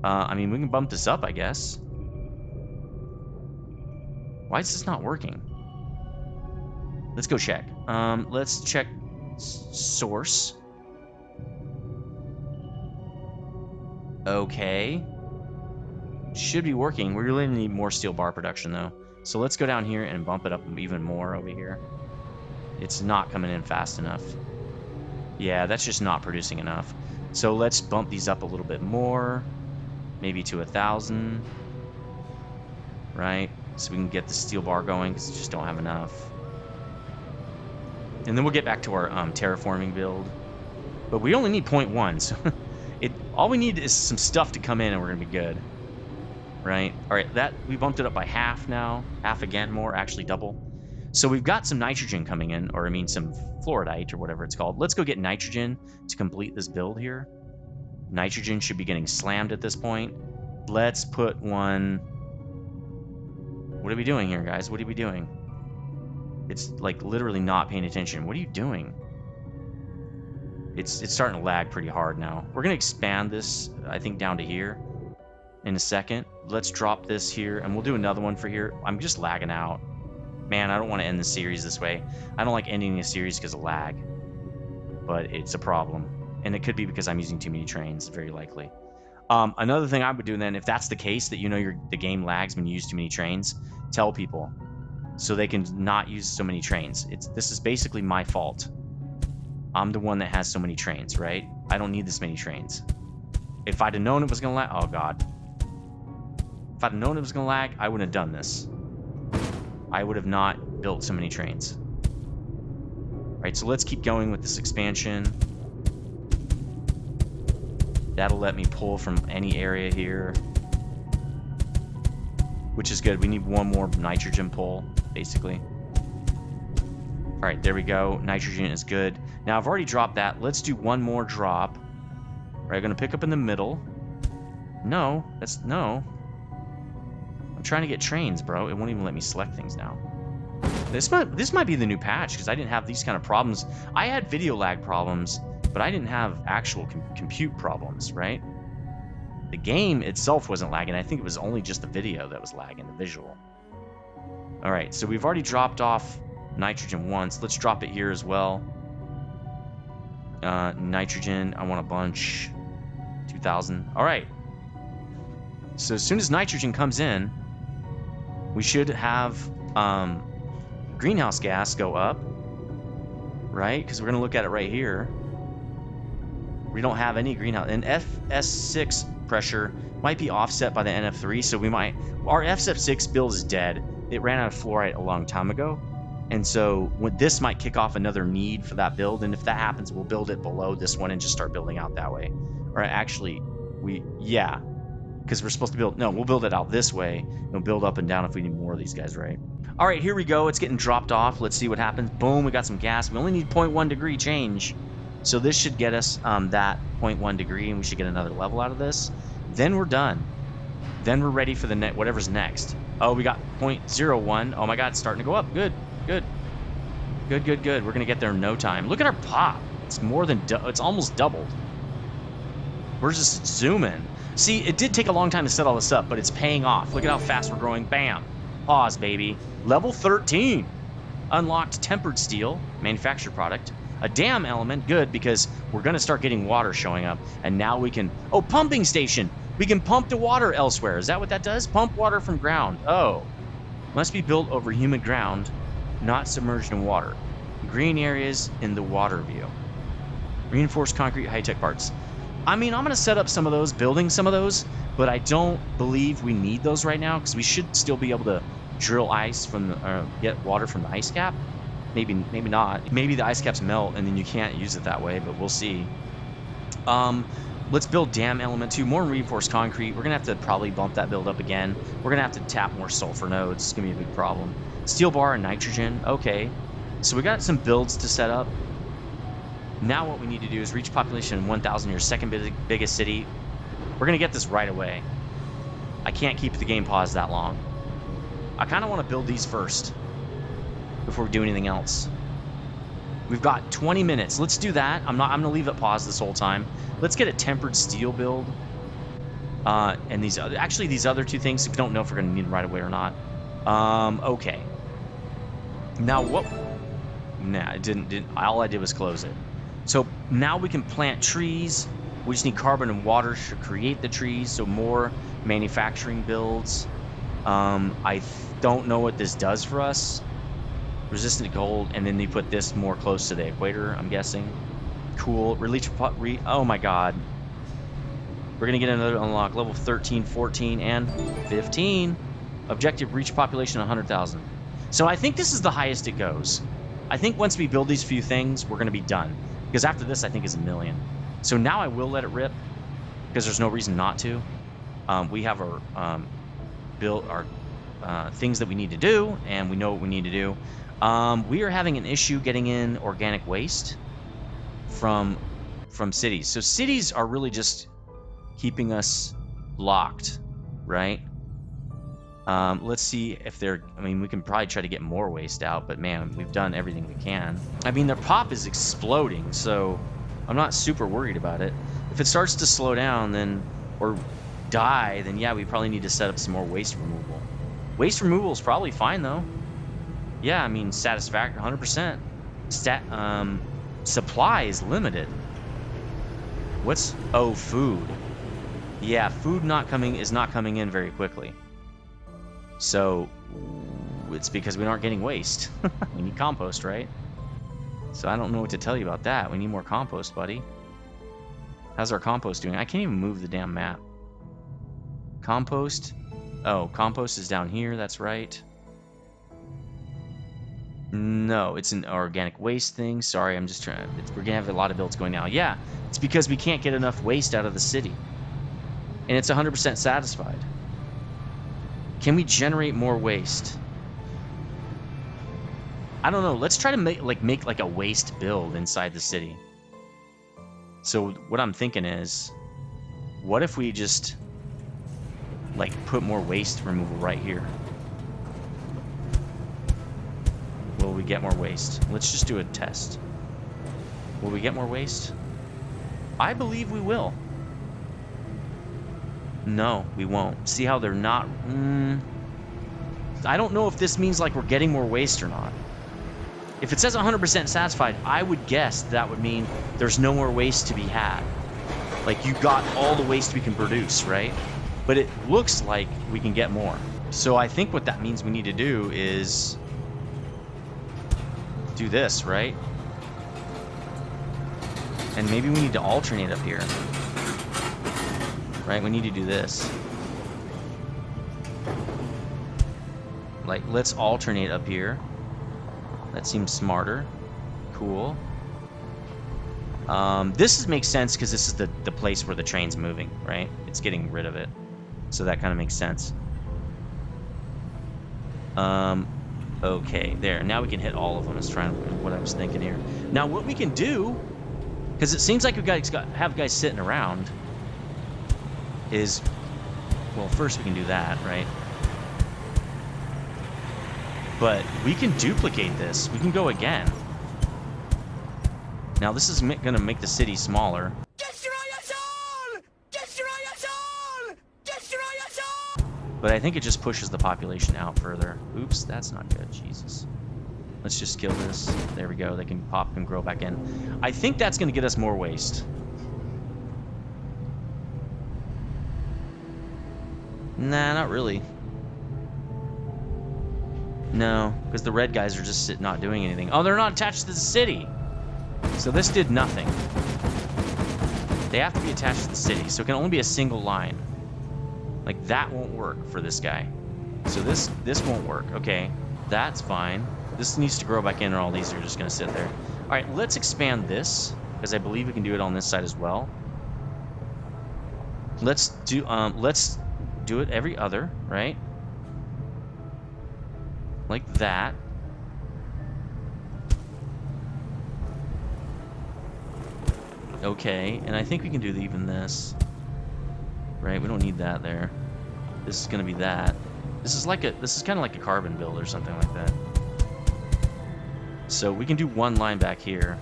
I mean, we can bump this up, I guess. Why is this not working? Let's go check. Let's check source. Okay. Should be working. We really need more steel bar production, though. So let's go down here and bump it up even more over here. It's not coming in fast enough. Yeah, that's just not producing enough. So let's bump these up a little bit more. Maybe to 1,000. Right? So we can get the steel bar going, because we just don't have enough. And then we'll get back to our terraforming build. But we only need 0.1, so all we need is some stuff to come in and we're going to be good. Right? Alright, we bumped it up by half now. Half again more, actually double. So we've got some nitrogen coming in, or I mean some fluorite or whatever it's called. Let's go get nitrogen to complete this build here. Nitrogen should be getting slammed at this point. Let's put one... What are we doing here, guys? What are we doing? It's like literally not paying attention. What are you doing? It's starting to lag pretty hard now. We're going to expand this, I think, down to here in a second. Let's drop this here, and we'll do another one for here. I'm just lagging out. Man, I don't want to end the series this way. I don't like ending a series because of lag. But it's a problem. And it could be because I'm using too many trains, very likely. Another thing I would do then, if that's the case, that you know the game lags when you use too many trains, tell people so they can not use so many trains. This is basically my fault. I'm the one that has so many trains, right? I don't need this many trains. If I'd have known it was going to lag... Oh, God. If I'd have known it was going to lag, I wouldn't have done this. I would have not built so many trains. Right, so let's keep going with this expansion. That'll let me pull from any area here, which is good. We need one more nitrogen pull, basically. All right, there we go. Nitrogen is good. Now, I've already dropped that. Let's do one more drop. All right, I'm going to pick up in the middle. No, no. I'm trying to get trains, bro. It won't even let me select things now. This might be the new patch, because I didn't have these kind of problems. I had video lag problems, but I didn't have actual compute problems, right? The game itself wasn't lagging. I think it was only just the video that was lagging, the visual. All right, so we've already dropped off nitrogen once. Let's drop it here as well. Nitrogen, I want a bunch. 2,000. All right. So as soon as nitrogen comes in, we should have greenhouse gas go up, right? Because we're going to look at it right here. We don't have any greenhouse. And FS6 pressure might be offset by the NF3, so we might... Our FS6 build is dead. It ran out of fluorite a long time ago. And so this might kick off another need for that build. And if that happens, we'll build it below this one and just start building out that way. Or actually, yeah. Because we're supposed to build... No, we'll build it out this way. And we'll build up and down if we need more of these guys, right? All right, here we go. It's getting dropped off. Let's see what happens. Boom, we got some gas. We only need 0.1 degree change. So this should get us that 0.1 degree, and we should get another level out of this. Then we're done. Then we're ready for the whatever's next. Oh, we got 0.01. Oh my God, it's starting to go up. Good, good, good, good, good. We're gonna get there in no time. Look at our pop. It's more than it's almost doubled. We're just zooming. See, it did take a long time to set all this up, but it's paying off. Look at how fast we're growing. Bam. Pause, baby. Level 13. Unlocked tempered steel, manufactured product. A dam element, good, because we're going to start getting water showing up. And now we can... Oh, pumping station. We can pump the water elsewhere. Is that what that does? Pump water from ground. Oh. Must be built over humid ground, not submerged in water. Green areas in the water view. Reinforced concrete high-tech parts. I mean, I'm going to set up some of those, building some of those, but I don't believe we need those right now, because we should still be able to drill ice from the, get water from the ice cap. Maybe not. Maybe the ice caps melt and then you can't use it that way, but we'll see. Let's build dam element 2, more reinforced concrete. We're going to have to probably bump that build up again. We're going to have to tap more sulfur nodes. It's going to be a big problem. Steel bar and nitrogen. Okay. So we got some builds to set up. Now what we need to do is reach population in 1,000, your second biggest city. We're going to get this right away. I can't keep the game paused that long. I kind of want to build these first before we do anything else. We've got 20 minutes. Let's do that. I'm going to leave it paused this whole time. Let's get a tempered steel build. And these other two things, we don't know if we're going to need them right away or not. Okay. Now what? Nah, it didn't. All I did was close it. So now we can plant trees. We just need carbon and water to create the trees. So more manufacturing builds. I don't know what this does for us. Resistant to cold, and then they put this more close to the equator, I'm guessing. Cool. Oh my God. We're going to get another unlock. Level 13, 14, and 15. Objective, reach population 100,000. So I think this is the highest it goes. I think once we build these few things, we're going to be done. Because after this, I think is 1 million. So now I will let it rip, because there's no reason not to. We have our things that we need to do, and we know what we need to do. We are having an issue getting in organic waste from cities. So cities are really just keeping us locked, right? Let's see if they're... I mean, we can probably try to get more waste out, but man, we've done everything we can. I mean, their pop is exploding, so I'm not super worried about it. If it starts to slow down, then, or die, then yeah, we probably need to set up some more waste removal. Waste removal is probably fine, though. Yeah, I mean, satisfactory, 100%. Supply is limited. What's... Oh, food. Yeah, food is not coming in very quickly. So, it's because we aren't getting waste. We need compost, right? So I don't know what to tell you about that. We need more compost, buddy. How's our compost doing? I can't even move the damn map. Compost. Oh, compost is down here, that's right. No, it's an organic waste thing. Sorry, I'm just trying... We're gonna have a lot of builds going now. Yeah, it's because we can't get enough waste out of the city. And it's 100% satisfied. Can we generate more waste? I don't know. Let's try to make like a waste build inside the city. So what I'm thinking is, what if we just like put more waste removal right here? Will we get more waste? Let's just do a test. Will we get more waste? I believe we will. No, we won't. See how they're not... I don't know if this means like we're getting more waste or not. If it says 100% satisfied, I would guess that would mean there's no more waste to be had. Like, you got all the waste we can produce, right? But it looks like we can get more. So I think what that means we need to do is do this, right? And maybe we need to alternate up here. Right, we need to do this. Like, let's alternate up here. That seems smarter. Cool. This makes sense because this is the place where the train's moving, right? It's getting rid of it. So that kind of makes sense. Okay, there. Now we can hit all of them. Is trying what I was thinking here. Now what we can do, because it seems like we have guys sitting around, is, well, first we can do that, right? But we can duplicate this. We can go again. Now this is gonna make the city smaller. Destroy us all! Destroy us all! Destroy us all! But I think it just pushes the population out further. Oops, that's not good. Jesus. Let's just kill this. There we go. They can pop and grow back in. I think that's gonna get us more waste. Nah, not really. No, because the red guys are just not doing anything. Oh, they're not attached to the city. So this did nothing. They have to be attached to the city, so it can only be a single line. Like, that won't work for this guy. So this won't work. Okay, that's fine. This needs to grow back in, or all these are just going to sit there. All right, let's expand this, because I believe we can do it on this side as well. Let's do it every other, right? Like that. Okay, and I think we can do even this. Right, we don't need that there. This is gonna be that. This is kind of like a carbon build or something like that. So we can do one line back here,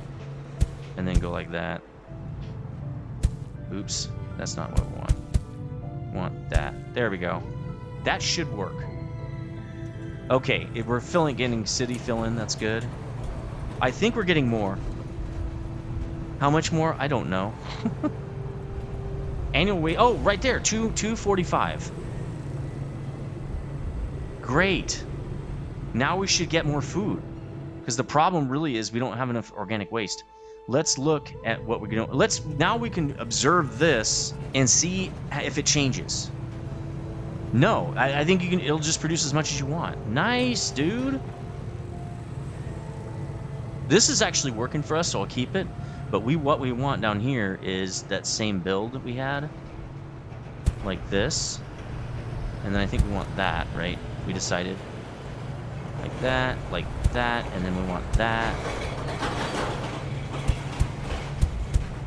and then go like that. Oops, that's not what we want. We want that. There we go. That should work. Okay, if we're getting city fill in, that's good. I think we're getting more. How much more? I don't know. Annual weight. Oh, right there. 245. Great. Now we should get more food. Because the problem really is we don't have enough organic waste. Let's look at what we can... Now we can observe this and see if it changes. No, I think it'll just produce as much as you want. Nice, dude. This is actually working for us, so I'll keep it. But what we want down here is that same build that we had. Like this. And then I think we want that, right? We decided. Like that, like that, and then we want that.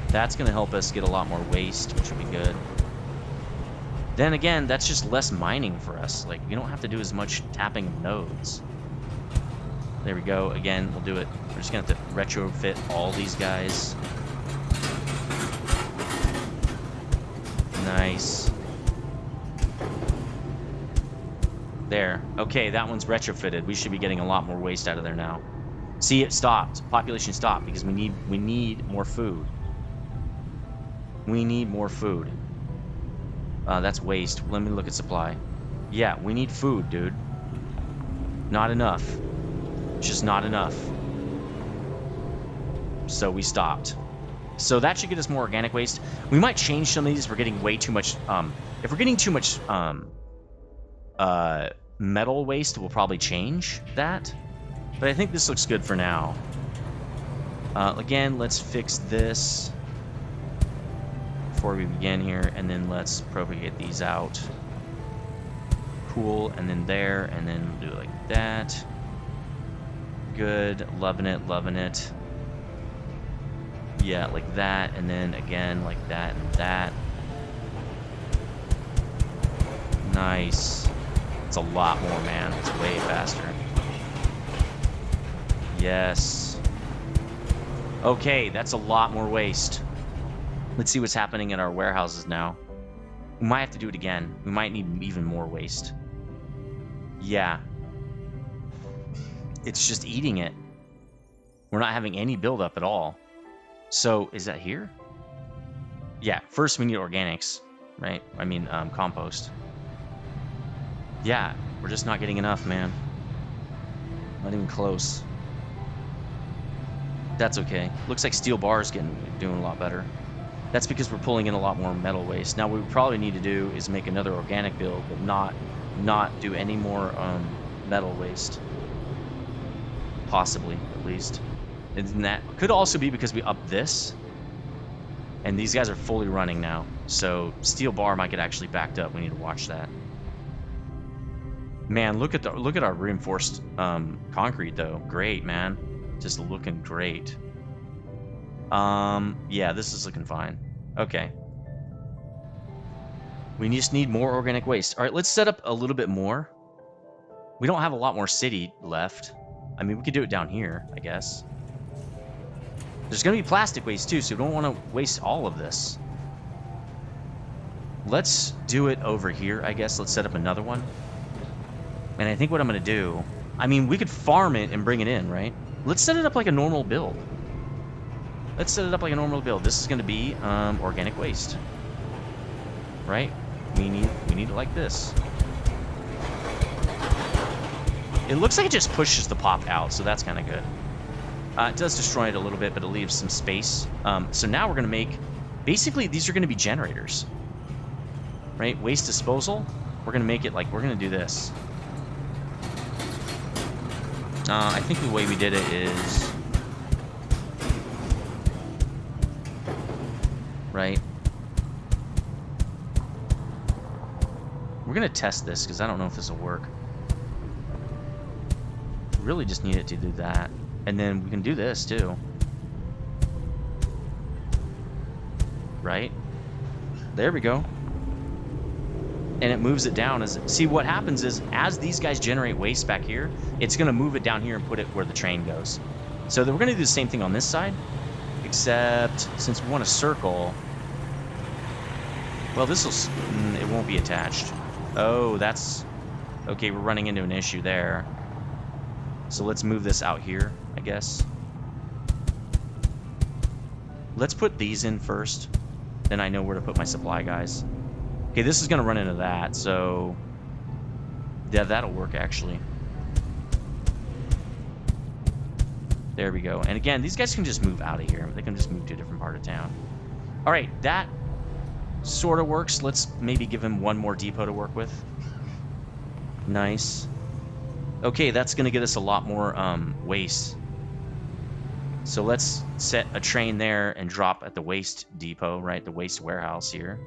That's going to help us get a lot more waste, which would be good. Then again, that's just less mining for us. Like, we don't have to do as much tapping of nodes. There we go. Again, we'll do it. We're just going to have to retrofit all these guys. Nice. There. Okay, that one's retrofitted. We should be getting a lot more waste out of there now. See, it stopped. Population stopped because we need more food. We need more food. That's waste. Let me look at supply. Yeah, we need food, dude. Not enough. Just not enough. So we stopped. So that should get us more organic waste. We might change some of these if we're getting way too much. If we're getting too much metal waste, we'll probably change that. But I think this looks good for now. Again, let's fix this before we begin here, and then let's propagate these out. Cool, and then there, and then we'll do it like that. Good, loving it, loving it. Yeah, like that, and then again like that and that. Nice. It's a lot more, man. It's way faster. Yes. Okay, that's a lot more waste. Let's see what's happening in our warehouses now. We might have to do it again. We might need even more waste. Yeah. It's just eating it. We're not having any buildup at all. So, is that here? Yeah, first we need organics, right? I mean, compost. Yeah, we're just not getting enough, man. Not even close. That's okay. Looks like steel bar is doing a lot better. That's because we're pulling in a lot more metal waste. Now, what we probably need to do is make another organic build, but not do any more metal waste. Possibly, at least. And that could also be because we upped this, and these guys are fully running now. So steel bar might get actually backed up. We need to watch that. Man, look at our reinforced concrete though. Great, man. Just looking great. Yeah, this is looking fine. Okay. We just need more organic waste. All right, let's set up a little bit more. We don't have a lot more city left. I mean, we could do it down here, I guess. There's going to be plastic waste too, so we don't want to waste all of this. Let's do it over here, I guess. Let's set up another one. And I think what I'm going to do... I mean, we could farm it and bring it in, right? Let's set it up like a normal build. Let's set it up like a normal build. This is going to be organic waste. Right? We need it like this. It looks like it just pushes the pop out, so that's kind of good. It does destroy it a little bit, but it leaves some space. So now we're going to make... Basically, these are going to be generators. Right? Waste disposal. We're going to make it like... We're going to do this. I think the way we did it is... Right? We're going to test this, because I don't know if this will work. Really just need it to do that. And then we can do this too. Right? There we go. And it moves it down. See, what happens is, as these guys generate waste back here, it's going to move it down here and put it where the train goes. So then we're going to do the same thing on this side. Except, since we want a circle... Well, this will... It won't be attached. Oh, that's... Okay, we're running into an issue there. So let's move this out here, I guess. Let's put these in first. Then I know where to put my supply guys. Okay, this is going to run into that, so... Yeah, that'll work, actually. There we go. And again, these guys can just move out of here. They can just move to a different part of town. All right, that sort of works. Let's maybe give him one more depot to work with. Nice. Okay, that's going to get us a lot more waste. So let's set a train there and drop at the waste depot, right? The waste warehouse here.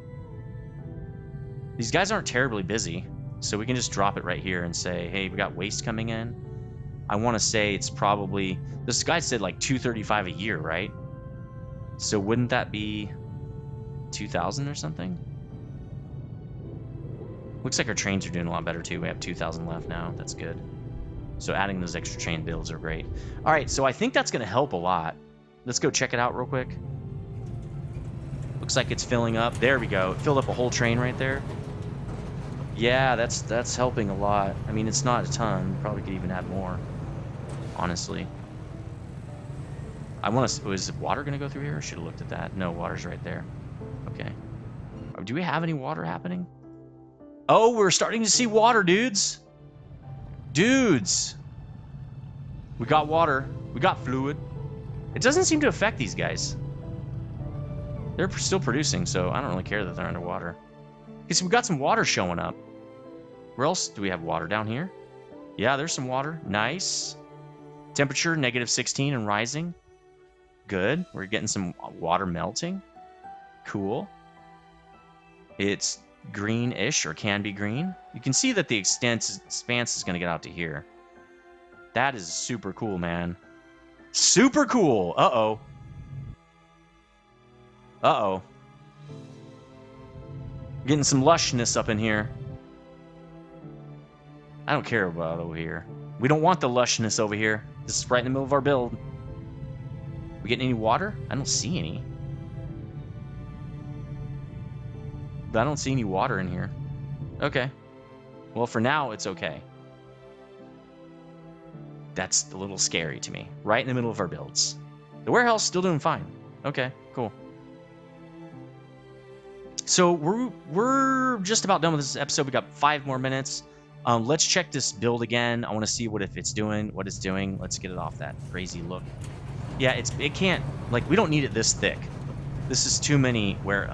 These guys aren't terribly busy, so we can just drop it right here and say, hey, we got waste coming in. I want to say it's probably, this guy said like 235 a year, right? So wouldn't that be 2,000 or something? Looks like our trains are doing a lot better too. We have 2,000 left now. That's good. So adding those extra train builds are great. All right, so I think that's going to help a lot. Let's go check it out real quick. Looks like it's filling up. There we go. It filled up a whole train right there. Yeah, that's helping a lot. I mean, it's not a ton. Probably could even add more, honestly. I want to... Is water going to go through here? I should have looked at that. No, water's right there. Okay. Do we have any water happening? Oh, we're starting to see water, dudes. Dudes. We got water. We got fluid. It doesn't seem to affect these guys. They're still producing, so I don't really care that they're underwater. Okay, so we got some water showing up. Where else do we have water? Down here? Yeah, there's some water. Nice. Temperature, -16 and rising. Good. We're getting some water melting. Cool. It's greenish, or can be green. You can see that the expanse is going to get out to here. That is super cool, man. Super cool. Uh-oh. Uh-oh. Getting some lushness up in here. I don't care about over here. We don't want the lushness over here. This is right in the middle of our build. We getting any water? I don't see any. But I don't see any water in here. Okay. Well, for now, it's okay. That's a little scary to me. Right in the middle of our builds. The warehouse still doing fine. Okay, cool. So we're just about done with this episode. We got 5 more minutes. Let's check this build again. I want to see what it's doing. Let's get it off that crazy look. Yeah, it can't, like, we don't need it this thick. This is too many where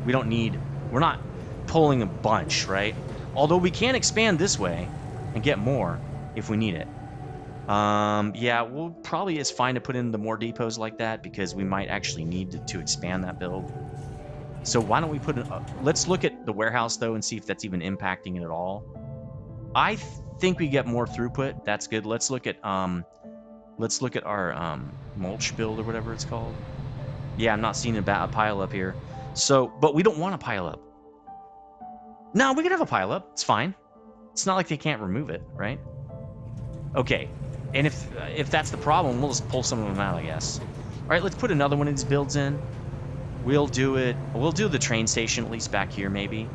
we're not pulling a bunch, right? Although we can expand this way and get more if we need it. Yeah, it's fine to put in the more depots like that because we might actually need to expand that build. So why don't we put in, let's look at the warehouse though and see if that's even impacting it at all. I think we get more throughput. That's good. Let's look at our mulch build or whatever it's called. Yeah, I'm not seeing a pile up here. So, but we don't want a pile up. No, we can have a pile up. It's fine. It's not like they can't remove it, right? Okay. And if that's the problem, we'll just pull some of them out, I guess. All right, let's put another one of these builds in. We'll do the train station at least back here, maybe.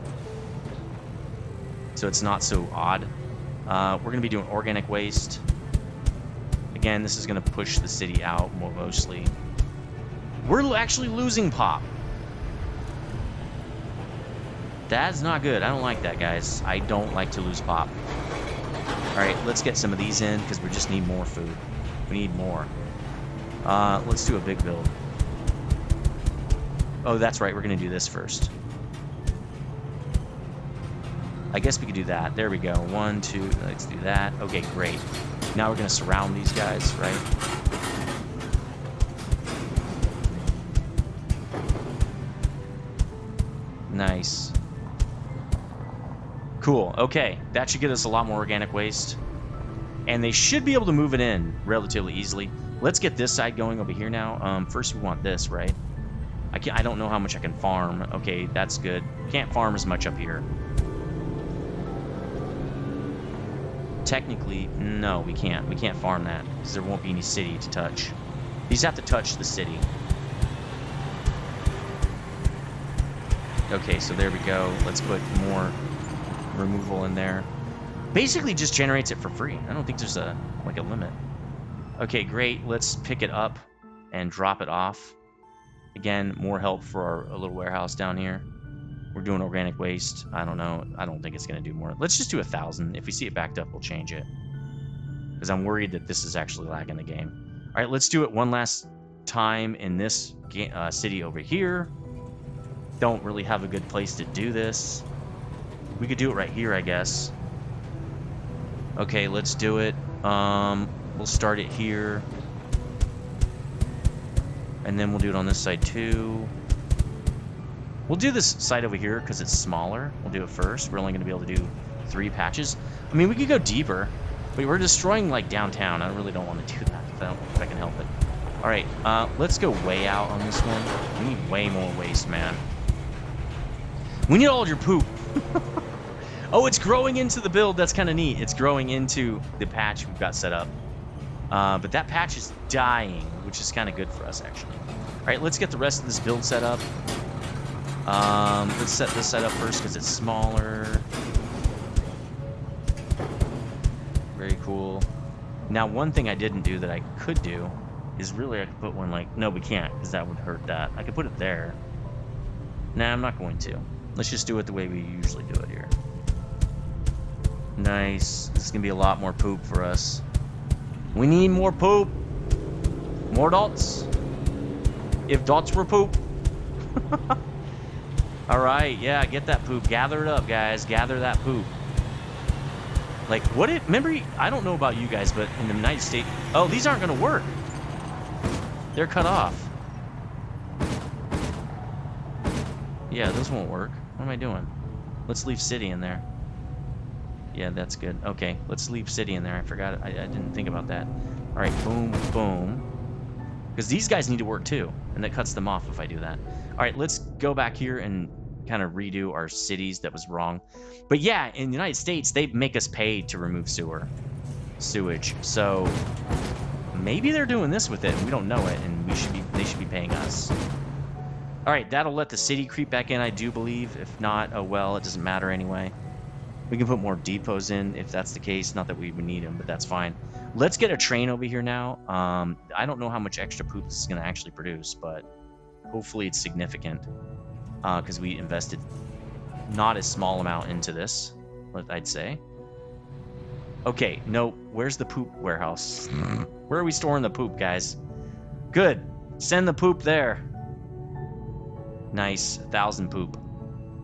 So it's not so odd. We're going to be doing organic waste. Again, this is going to push the city out mostly. We're actually losing pop. That's not good. I don't like that, guys. I don't like to lose pop. All right, let's get some of these in because we just need more food. We need more. Let's do a big build. Oh, that's right. We're going to do this first. I guess we could do that. There we go. 1, 2. Let's do that. Okay, great. Now we're going to surround these guys, right? Nice. Cool. Okay, that should get us a lot more organic waste. And they should be able to move it in relatively easily. Let's get this side going over here now. First we want this, right? I don't know how much I can farm. Okay, that's good. Can't farm as much up here. Technically, no, we can't. We can't farm that because there won't be any city to touch. These have to touch the city. Okay, so there we go. Let's put more removal in there. Basically just generates it for free. I don't think there's a limit. Okay, great. Let's pick it up and drop it off. Again, more help for our little warehouse down here. We're doing organic waste. I don't know. I don't think it's going to do more. Let's just do 1,000. If we see it backed up, we'll change it. Because I'm worried that this is actually lagging the game. All right, let's do it one last time in this city over here. Don't really have a good place to do this. We could do it right here, I guess. Okay, let's do it. We'll start it here. And then we'll do it on this side too. We'll do this side over here because it's smaller. We'll do it first. We're only going to be able to do 3 patches. I mean, we could go deeper. But we're destroying, like, downtown. I really don't want to do that if I can help it. All right, let's go way out on this one. We need way more waste, man. We need all of your poop. Oh, it's growing into the build. That's kind of neat. It's growing into the patch we've got set up. But that patch is dying, which is kind of good for us, actually. All right, let's get the rest of this build set up. Let's set this set up first because it's smaller. Very cool. Now, one thing I didn't do that I could do is really I could put one like... No, we can't because that would hurt that. I could put it there. Nah, I'm not going to. Let's just do it the way we usually do it here. Nice. This is going to be a lot more poop for us. We need more poop. More dots. If dots were poop. All right, yeah, get that poop. Gather it up, guys. Gather that poop. Like, what it... Remember, I don't know about you guys, but in the United States... Oh, these aren't going to work. They're cut off. Yeah, those won't work. What am I doing? Let's leave city in there. Yeah, that's good. Okay, let's leave city in there. I forgot it. I didn't think about that. All right, boom, boom. Because these guys need to work too, and that cuts them off if I do that. All right, let's go back here and kind of redo our cities. That was wrong. But yeah, in the United States, they make us pay to remove sewage. So maybe they're doing this with it, and we don't know it, and they should be paying us. All right, that'll let the city creep back in, I do believe. If not, oh well, it doesn't matter anyway. We can put more depots in if that's the case. Not that we would need them, but that's fine. Let's get a train over here now. I don't know how much extra poop this is going to actually produce, but hopefully it's significant because we invested not a small amount into this, I'd say. Okay, no, where's the poop warehouse? Where are we storing the poop, guys? Good. Send the poop there. Nice. 1,000 poop.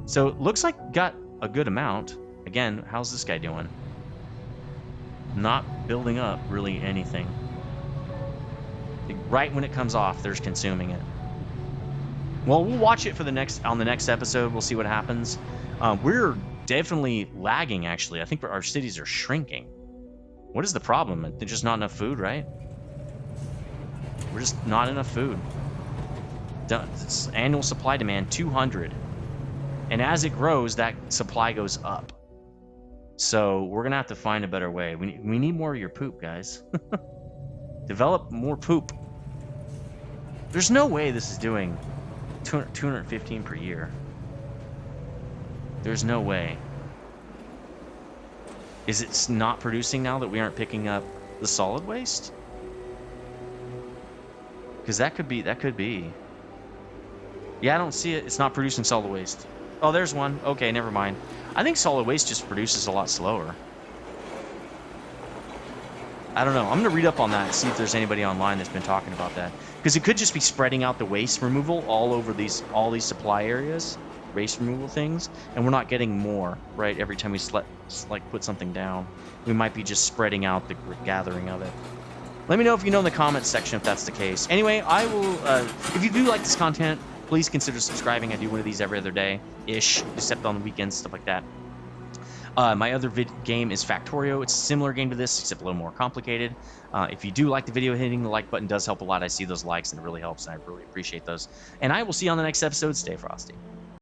So it looks like got a good amount. Again, how's this guy doing? Not building up really anything. Right when it comes off, they're consuming it. Well, we'll watch it for the next episode. We'll see what happens. We're definitely lagging, actually. I think our cities are shrinking. What is the problem? There's just not enough food, right? We're just not enough food. Annual supply demand 200, and as it grows, that supply goes up. So we're gonna have to find a better way. We need more of your poop, guys. Develop more poop. There's no way this is doing 215 per year. There's no way. Is it not producing now that we aren't picking up the solid waste? Because that could be. Yeah, I don't see it. It's not producing solid waste. Oh, there's one. Okay, never mind. I think solid waste just produces a lot slower. I don't know. I'm going to read up on that and see if there's anybody online that's been talking about that. Because it could just be spreading out the waste removal all over all these supply areas, waste removal things, and we're not getting more, right? Every time we put something down, we might be just spreading out the gathering of it. Let me know if you know in the comments section if that's the case. Anyway, I will, if you do like this content, please consider subscribing. I do one of these every other day-ish, except on the weekends, stuff like that. My other game is Factorio. It's a similar game to this, except a little more complicated. If you do like the video, hitting the like button does help a lot. I see those likes, and it really helps, and I really appreciate those. And I will see you on the next episode. Stay frosty.